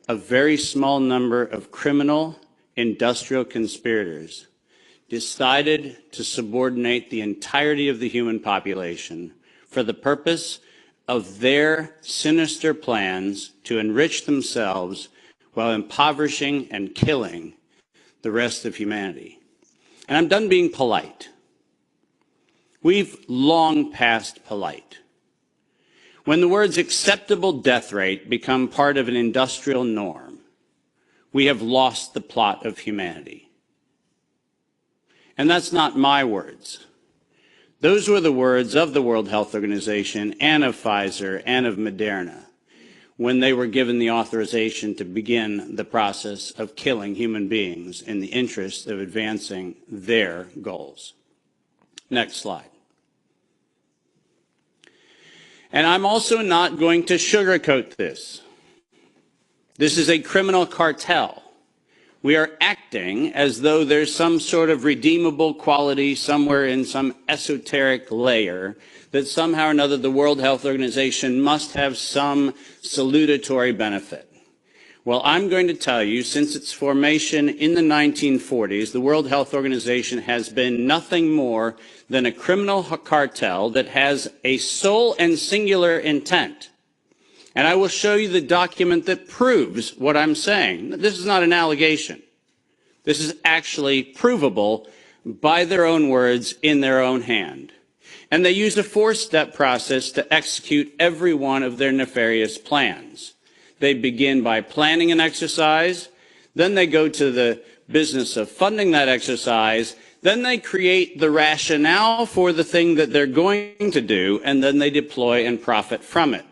a very small number of criminal industrial conspirators decided to subordinate the entirety of the human population for the purpose of their sinister plans to enrich themselves while impoverishing and killing the rest of humanity. And I'm done being polite. We've long passed polite. When the words acceptable death rate become part of an industrial norm, we have lost the plot of humanity. And that's not my words. Those were the words of the World Health Organization and of Pfizer and of Moderna when they were given the authorization to begin the process of killing human beings in the interest of advancing their goals. Next slide. And I'm also not going to sugarcoat this. This is a criminal cartel. We are acting as though there's some sort of redeemable quality somewhere in some esoteric layer that somehow or another the World Health Organization must have some salutatory benefit. Well, I'm going to tell you, since its formation in the 1940s, the World Health Organization has been nothing more than a criminal cartel that has a sole and singular intent. And I will show you the document that proves what I'm saying. This is not an allegation. This is actually provable by their own words in their own hand. And they use a four-step process to execute every one of their nefarious plans. They begin by planning an exercise, then they go to the business of funding that exercise, then they create the rationale for the thing that they're going to do, and then they deploy and profit from it.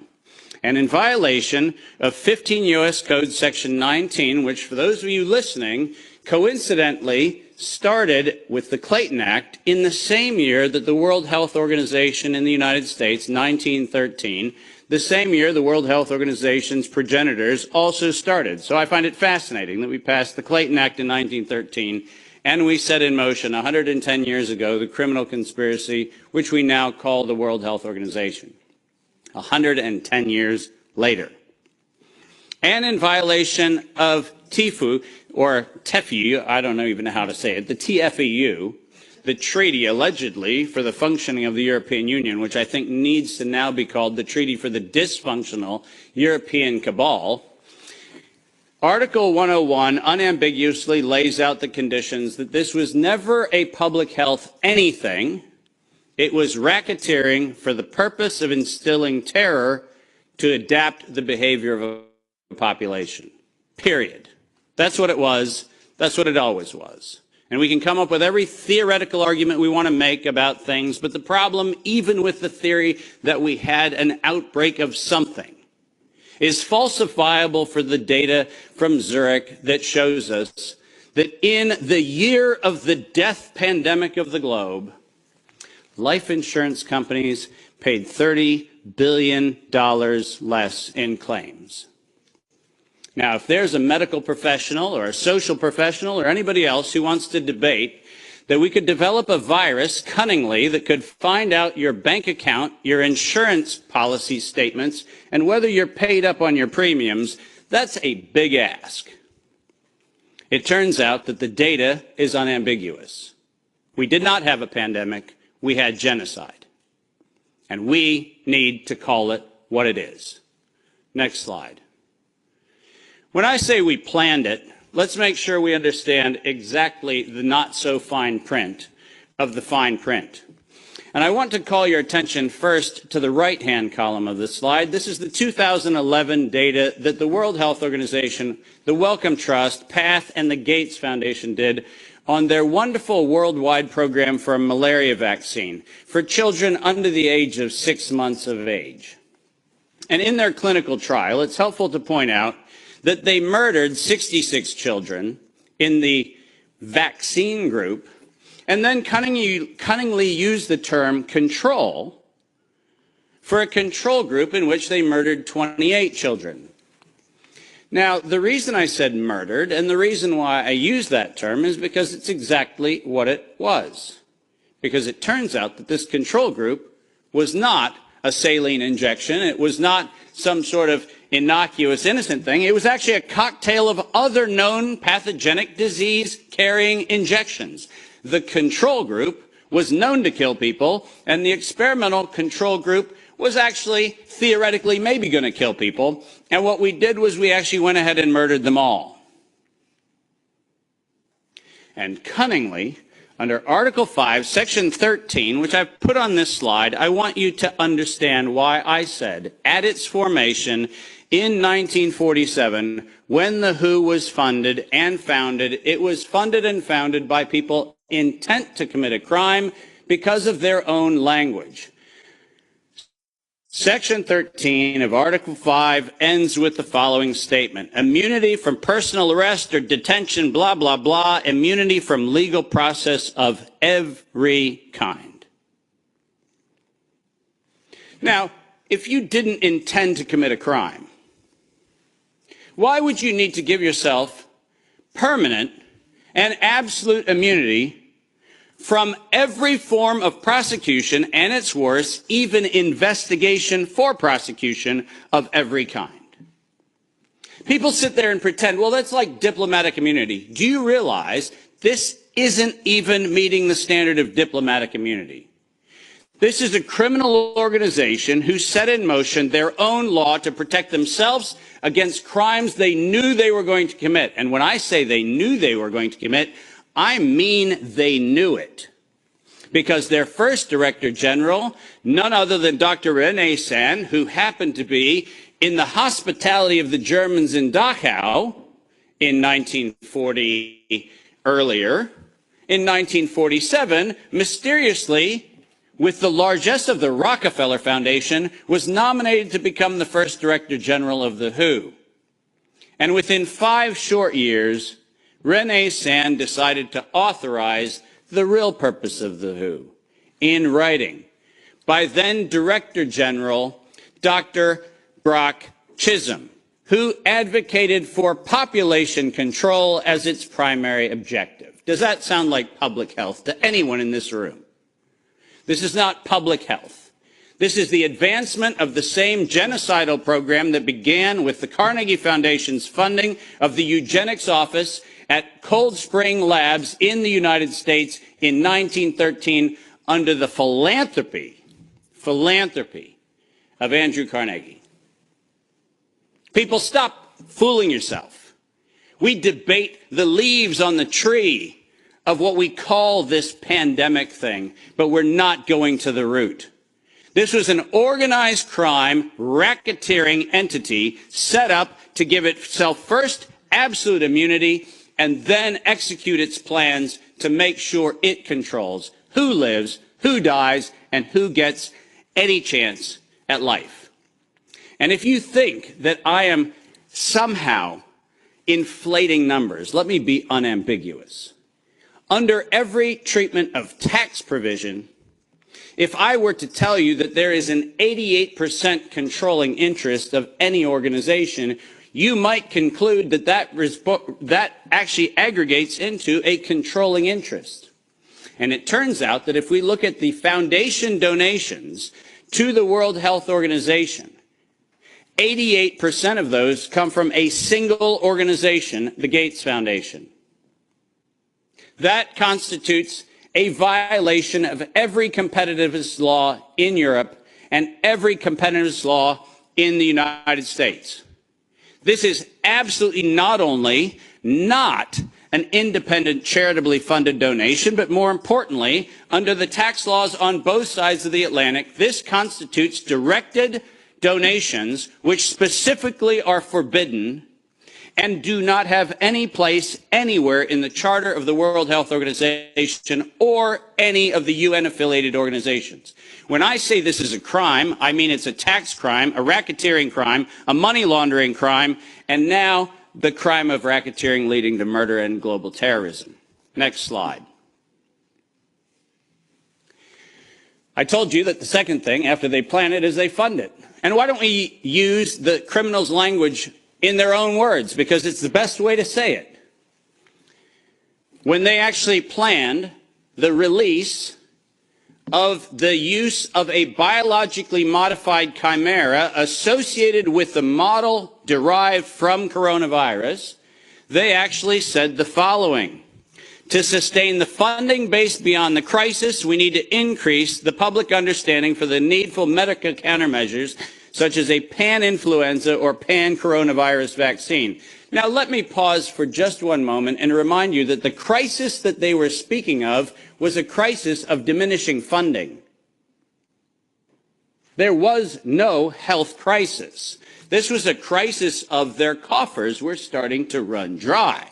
And in violation of 15 U.S. Code Section 19, which for those of you listening, coincidentally started with the Clayton Act in the same year that the World Health Organization in the United States, 1913, the same year the World Health Organization's progenitors also started. So I find it fascinating that we passed the Clayton Act in 1913 and we set in motion 110 years ago the criminal conspiracy which we now call the World Health Organization. 110 years later. And in violation of TIFU, or TEFU, I don't even know how to say it, the TFEU, the treaty allegedly for the functioning of the European Union, which I think needs to now be called the Treaty for the Dysfunctional European Cabal. Article 101 unambiguously lays out the conditions that this was never a public health anything. It was racketeering for the purpose of instilling terror to adapt the behavior of a population. Period. That's what it was. That's what it always was. And we can come up with every theoretical argument we want to make about things, but the problem, even with the theory that we had an outbreak of something, is falsifiable for the data from Zurich that shows us that in the year of the death pandemic of the globe, life insurance companies paid $30 billion less in claims. Now, if there's a medical professional or a social professional or anybody else who wants to debate that we could develop a virus cunningly that could find out your bank account, your insurance policy statements, and whether you're paid up on your premiums, that's a big ask. It turns out that the data is unambiguous. We did not have a pandemic. We had genocide. And we need to call it what it is. Next slide. When I say we planned it, let's make sure we understand exactly the not-so-fine print of the fine print. And I want to call your attention first to the right-hand column of the slide. This is the 2011 data that the World Health Organization, the Wellcome Trust, PATH, and the Gates Foundation did on their wonderful worldwide program for a malaria vaccine for children under the age of 6 months of age. And in their clinical trial, it's helpful to point out that they murdered 66 children in the vaccine group and then cunningly used the term control for a control group in which they murdered 28 children. Now, the reason I said murdered and the reason why I use that term is because it's exactly what it was. Because it turns out that this control group was not a saline injection. It was not some sort of innocuous, innocent thing. It was actually a cocktail of other known pathogenic disease-carrying injections. The control group was known to kill people, and the experimental control group was actually theoretically maybe going to kill people. And what we did was we actually went ahead and murdered them all. And cunningly, under Article 5, Section 13, which I've put on this slide, I want you to understand why I said, at its formation in 1947, when the WHO was funded and founded, it was funded and founded by people intent to commit a crime because of their own language. Section 13 of Article 5 ends with the following statement: immunity from personal arrest or detention, blah, blah, blah, immunity from legal process of every kind. Now, if you didn't intend to commit a crime, why would you need to give yourself permanent and absolute immunity from every form of prosecution, and it's worse, even investigation for prosecution of every kind? People sit there and pretend, well, that's like diplomatic immunity. Do you realize this isn't even meeting the standard of diplomatic immunity? This is a criminal organization who set in motion their own law to protect themselves against crimes they knew they were going to commit. And when I say they knew they were going to commit, I mean they knew it. Because their first Director General, none other than Dr. René Sand, who happened to be in the hospitality of the Germans in Dachau in 1940 earlier, in 1947, mysteriously, with the largesse of the Rockefeller Foundation, was nominated to become the first Director General of the WHO. And within 5 short years, René Sand decided to authorize the real purpose of the WHO in writing by then Director General Dr. Brock Chisholm, who advocated for population control as its primary objective. Does that sound like public health to anyone in this room? This is not public health. This is the advancement of the same genocidal program that began with the Carnegie Foundation's funding of the eugenics office at Cold Spring Labs in the United States in 1913 under the philanthropy of Andrew Carnegie. People, stop fooling yourself. We debate the leaves on the tree of what we call this pandemic thing, but we're not going to the root. This was an organized crime, racketeering entity set up to give itself first absolute immunity and then execute its plans to make sure it controls who lives, who dies, and who gets any chance at life. And if you think that I am somehow inflating numbers, let me be unambiguous. Under every treatment of tax provision, if I were to tell you that there is an 88% controlling interest of any organization, you might conclude that that actually aggregates into a controlling interest. And it turns out that if we look at the foundation donations to the World Health Organization, 88% of those come from a single organization, the Gates Foundation. That constitutes a violation of every competitiveness law in Europe and every competitiveness law in the United States. This is absolutely not only not an independent, charitably funded donation, but more importantly, under the tax laws on both sides of the Atlantic, this constitutes directed donations which specifically are forbidden and do not have any place anywhere in the Charter of the World Health Organization or any of the UN-affiliated organizations. When I say this is a crime, I mean it's a tax crime, a racketeering crime, a money laundering crime, and now the crime of racketeering leading to murder and global terrorism. Next slide. I told you that the second thing after they plan it is they fund it. And why don't we use the criminals' language in their own words, because it's the best way to say it. When they actually planned the release of the use of a biologically modified chimera associated with the model derived from coronavirus, they actually said the following: to sustain the funding base beyond the crisis, we need to increase the public understanding for the needful medical countermeasures, such as a pan-influenza or pan-coronavirus vaccine. Now, let me pause for just one moment and remind you that the crisis that they were speaking of was a crisis of diminishing funding. There was no health crisis. This was a crisis of their coffers were starting to run dry.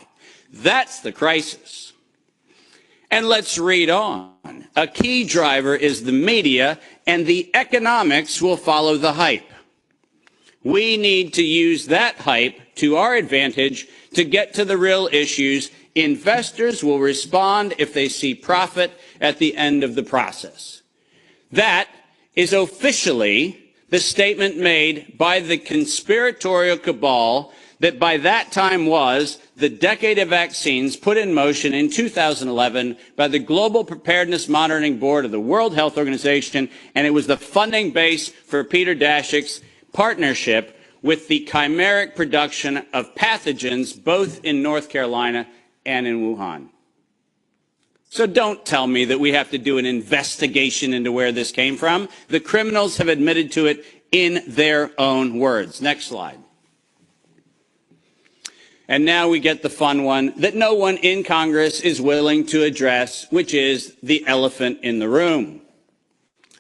That's the crisis. And let's read on. A key driver is the media, and the economics will follow the hype. We need to use that hype to our advantage to get to the real issues. Investors will respond if they see profit at the end of the process. That is officially the statement made by the conspiratorial cabal that by that time was the decade of vaccines put in motion in 2011 by the Global Preparedness Monitoring Board of the World Health Organization, and it was the funding base for Peter Daszak's partnership with the chimeric production of pathogens both in North Carolina and in Wuhan. So don't tell me that we have to do an investigation into where this came from. The criminals have admitted to it in their own words. Next slide. And now we get the fun one that no one in Congress is willing to address, which is the elephant in the room.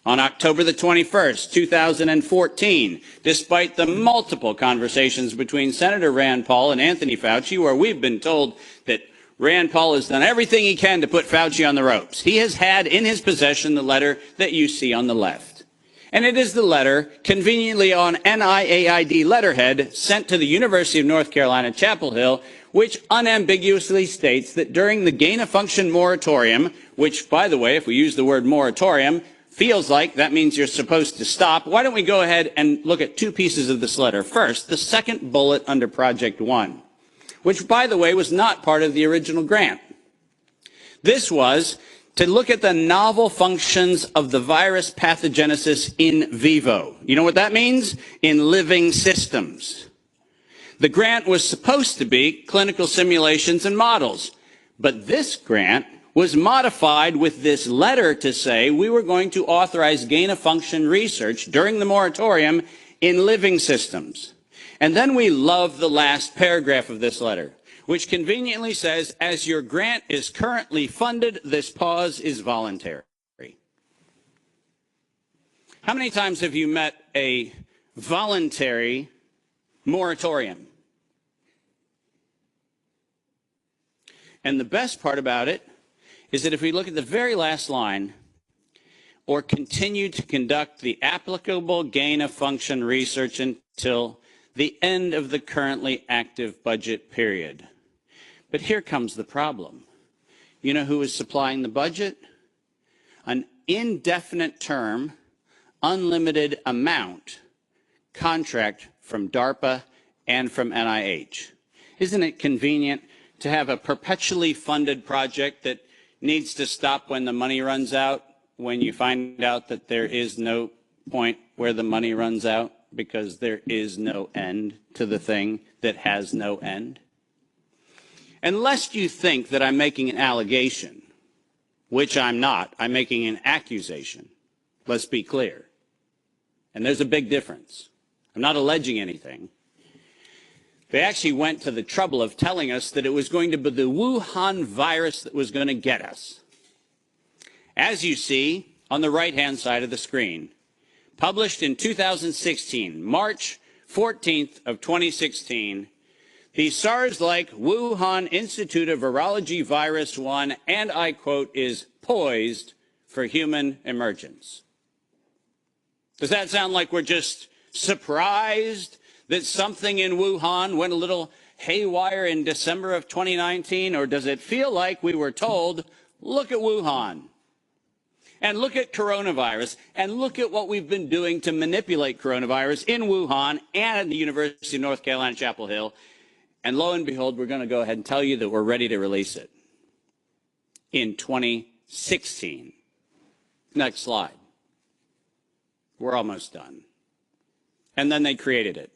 On October the 21st, 2014, despite the multiple conversations between Senator Rand Paul and Anthony Fauci, where we've been told that Rand Paul has done everything he can to put Fauci on the ropes, he has had in his possession the letter that you see on the left. And it is the letter, conveniently on NIAID letterhead, sent to the University of North Carolina, Chapel Hill, which unambiguously states that during the gain-of-function moratorium, which, by the way, if we use the word moratorium, feels like that means you're supposed to stop. Why don't we go ahead and look at two pieces of this letter? First, the second bullet under Project One, which, by the way, was not part of the original grant. This was to look at the novel functions of the virus pathogenesis in vivo. You know what that means? In living systems. The grant was supposed to be clinical simulations and models, but this grant was modified with this letter to say we were going to authorize gain-of-function research during the moratorium in living systems. And then we love the last paragraph of this letter, which conveniently says, as your grant is currently funded, this pause is voluntary. How many times have you met a voluntary moratorium? And the best part about it is that if we look at the very last line, or continue to conduct the applicable gain-of-function research until the end of the currently active budget period. But here comes the problem. You know who is supplying the budget? An indefinite term, unlimited amount contract from DARPA and from NIH. Isn't it convenient to have a perpetually funded project that needs to stop when the money runs out, when you find out that there is no point where the money runs out because there is no end to the thing that has no end? Unless you think that I'm making an allegation, which I'm not, I'm making an accusation. Let's be clear. And there's a big difference. I'm not alleging anything. They actually went to the trouble of telling us that it was going to be the Wuhan virus that was going to get us. As you see on the right-hand side of the screen, published in 2016, March 14th of 2016, the SARS-like Wuhan Institute of Virology Virus 1, and I quote, is poised for human emergence. Does that sound like we're just surprised that something in Wuhan went a little haywire in December of 2019? Or does it feel like we were told, look at Wuhan, and look at coronavirus, and look at what we've been doing to manipulate coronavirus in Wuhan and at the University of North Carolina, Chapel Hill, and lo and behold, we're going to go ahead and tell you that we're ready to release it in 2016. Next slide. We're almost done. And then they created it.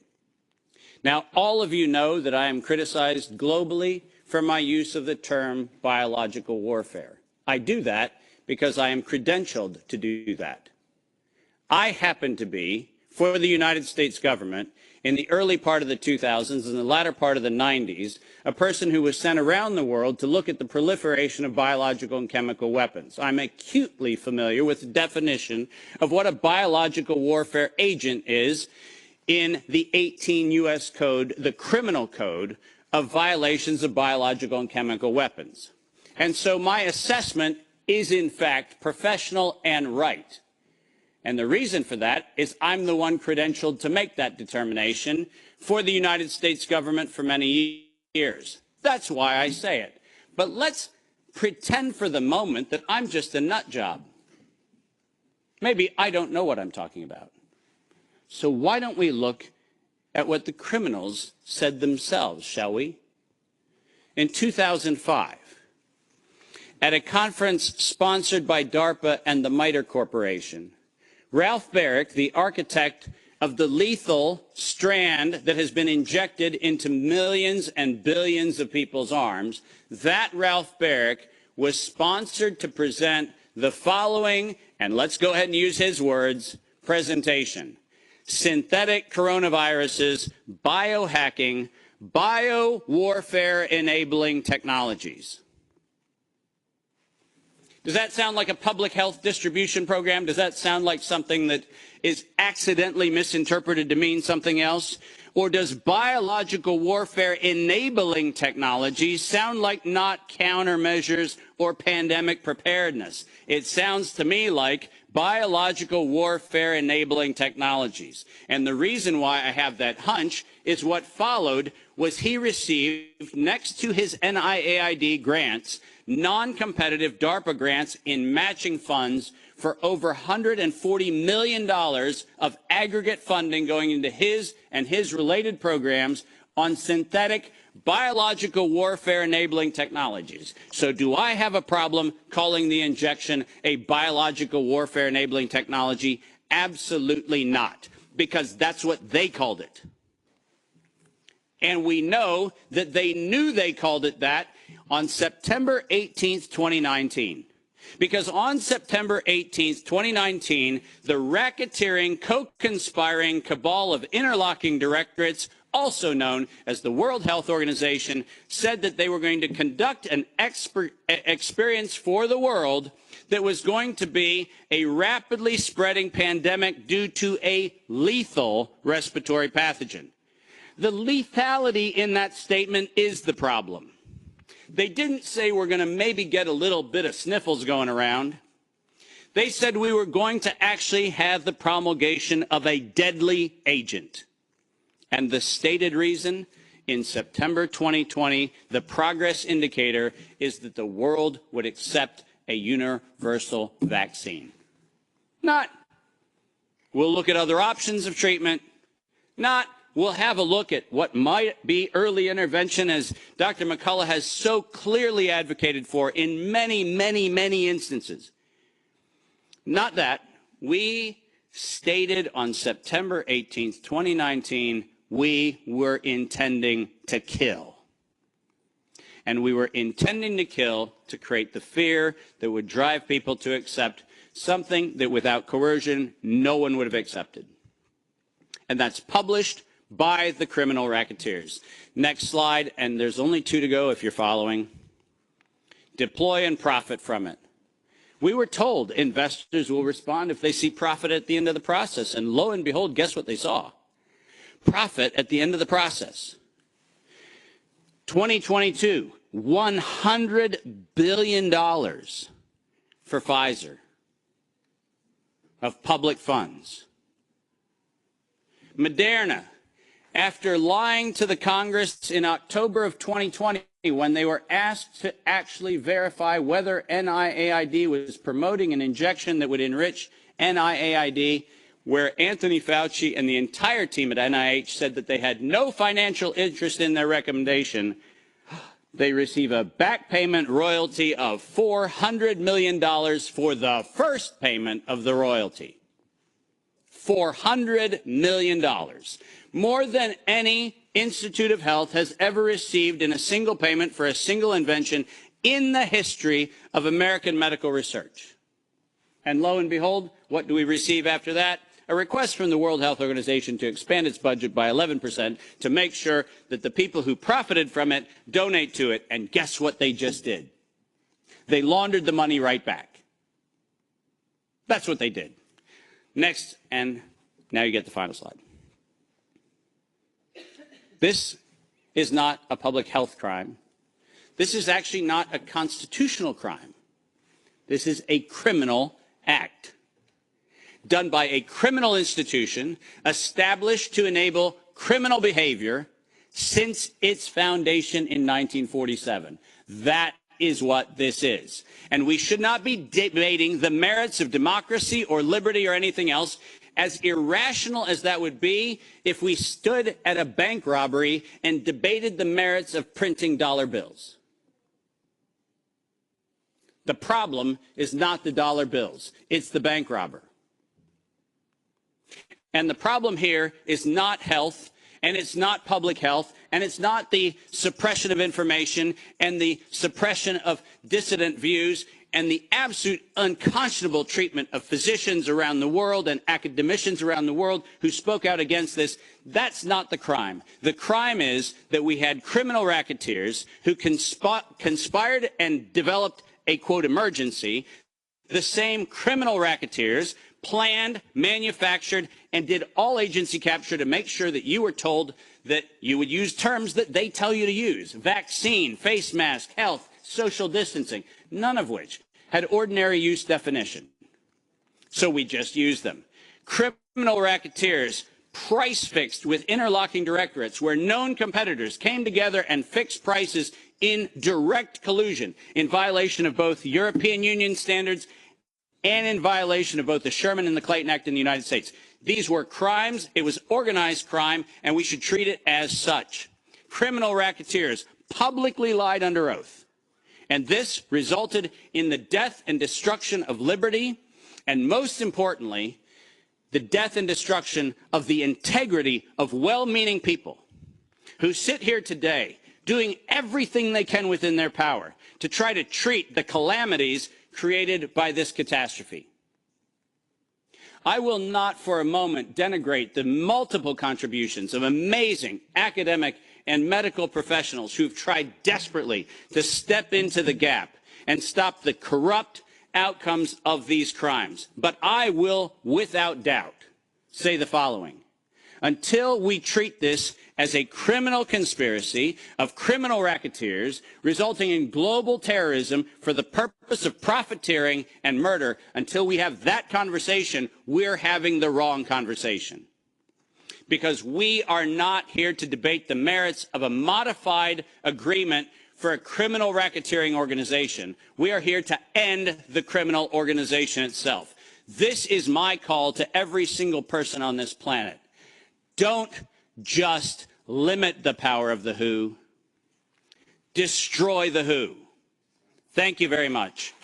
Now, all of you know that I am criticized globally for my use of the term biological warfare. I do that because I am credentialed to do that. I happen to be, for the United States government, in the early part of the 2000s and the latter part of the 90s, a person who was sent around the world to look at the proliferation of biological and chemical weapons. I'm acutely familiar with the definition of what a biological warfare agent is in the 18 U.S. Code, the criminal code of violations of biological and chemical weapons. And so my assessment is, in fact, professional and right. And the reason for that is I'm the one credentialed to make that determination for the United States government for many years. That's why I say it. But let's pretend for the moment that I'm just a nut job. Maybe I don't know what I'm talking about. So why don't we look at what the criminals said themselves, shall we? In 2005, at a conference sponsored by DARPA and the MITRE Corporation, Ralph Barrick, the architect of the lethal strand that has been injected into millions and billions of people's arms, that Ralph Barrick was sponsored to present the following, and let's go ahead and use his words, presentation: synthetic coronaviruses, biohacking, bio-warfare enabling technologies. Does that sound like a public health distribution program? Does that sound like something that is accidentally misinterpreted to mean something else? Or does biological warfare enabling technologies sound like not countermeasures or pandemic preparedness? It sounds to me like biological warfare enabling technologies. And the reason why I have that hunch is what followed was he received, next to his NIAID grants, non-competitive DARPA grants in matching funds for over $140 million of aggregate funding going into his and his related programs on synthetic biological warfare enabling technologies. So do I have a problem calling the injection a biological warfare enabling technology? Absolutely not, because that's what they called it. And we know that they knew they called it that on September 18th, 2019. Because on September 18th, 2019, the racketeering, co-conspiring cabal of interlocking directorates, also known as the World Health Organization, said that they were going to conduct an experience for the world that was going to be a rapidly spreading pandemic due to a lethal respiratory pathogen. The lethality in that statement is the problem. They didn't say we're going to maybe get a little bit of sniffles going around. They said we were going to actually have the promulgation of a deadly agent. And the stated reason, in September 2020, the progress indicator is that the world would accept a universal vaccine. Not, we'll look at other options of treatment. Not, we'll have a look at what might be early intervention, as Dr. McCullough has so clearly advocated for in many, many, many instances. Not that. We stated on September 18th, 2019, we were intending to kill. And we were intending to kill to create the fear that would drive people to accept something that without coercion, no one would have accepted. And that's published by the criminal racketeers. Next slide, and there's only 2 to go if you're following. Deploy and profit from it. We were told investors will respond if they see profit at the end of the process, and lo and behold, guess what they saw? Profit at the end of the process. 2022, $100 billion for Pfizer of public funds. Moderna, after lying to the Congress in October of 2020 when they were asked to actually verify whether NIAID was promoting an injection that would enrich NIAID, where Anthony Fauci and the entire team at NIH said that they had no financial interest in their recommendation, They receive a back payment royalty of $400 million for the first payment of the royalty. $400 million. More than any Institute of Health has ever received in a single payment for a single invention in the history of American medical research. And lo and behold, what do we receive after that? A request from the World Health Organization to expand its budget by 11% to make sure that the people who profited from it donate to it. And guess what they just did? They laundered the money right back. That's what they did. Next, and now you get the final slide. This is not a public health crime. This is actually not a constitutional crime. This is a criminal act done by a criminal institution established to enable criminal behavior since its foundation in 1947. That is what this is. And we should not be debating the merits of democracy or liberty or anything else, as irrational as that would be if we stood at a bank robbery and debated the merits of printing dollar bills. The problem is not the dollar bills, it's the bank robber. And the problem here is not health, and it's not public health, and it's not the suppression of information and the suppression of dissident views and the absolute unconscionable treatment of physicians around the world and academicians around the world who spoke out against this. That's not the crime. The crime is that we had criminal racketeers who conspired and developed a, quote, emergency. The same criminal racketeers planned, manufactured, and did all agency capture to make sure that you were told that you would use terms that they tell you to use. Vaccine, face mask, health, social distancing, none of which had ordinary use definition. So we just used them. Criminal racketeers price fixed with interlocking directorates where known competitors came together and fixed prices in direct collusion, in violation of both European Union standards and in violation of both the Sherman and the Clayton Act in the United States. These were crimes. It was organized crime, and we should treat it as such. Criminal racketeers publicly lied under oath, and this resulted in the death and destruction of liberty, and most importantly, the death and destruction of the integrity of well-meaning people who sit here today doing everything they can within their power to try to treat the calamities created by this catastrophe. I will not for a moment denigrate the multiple contributions of amazing academic and medical professionals who've tried desperately to step into the gap and stop the corrupt outcomes of these crimes. But I will, without doubt, say the following. Until we treat this as a criminal conspiracy of criminal racketeers resulting in global terrorism for the purpose of profiteering and murder, until we have that conversation, we're having the wrong conversation. Because we are not here to debate the merits of a modified agreement for a criminal racketeering organization. We are here to end the criminal organization itself. This is my call to every single person on this planet. Don't just limit the power of the WHO. Destroy the WHO. Thank you very much.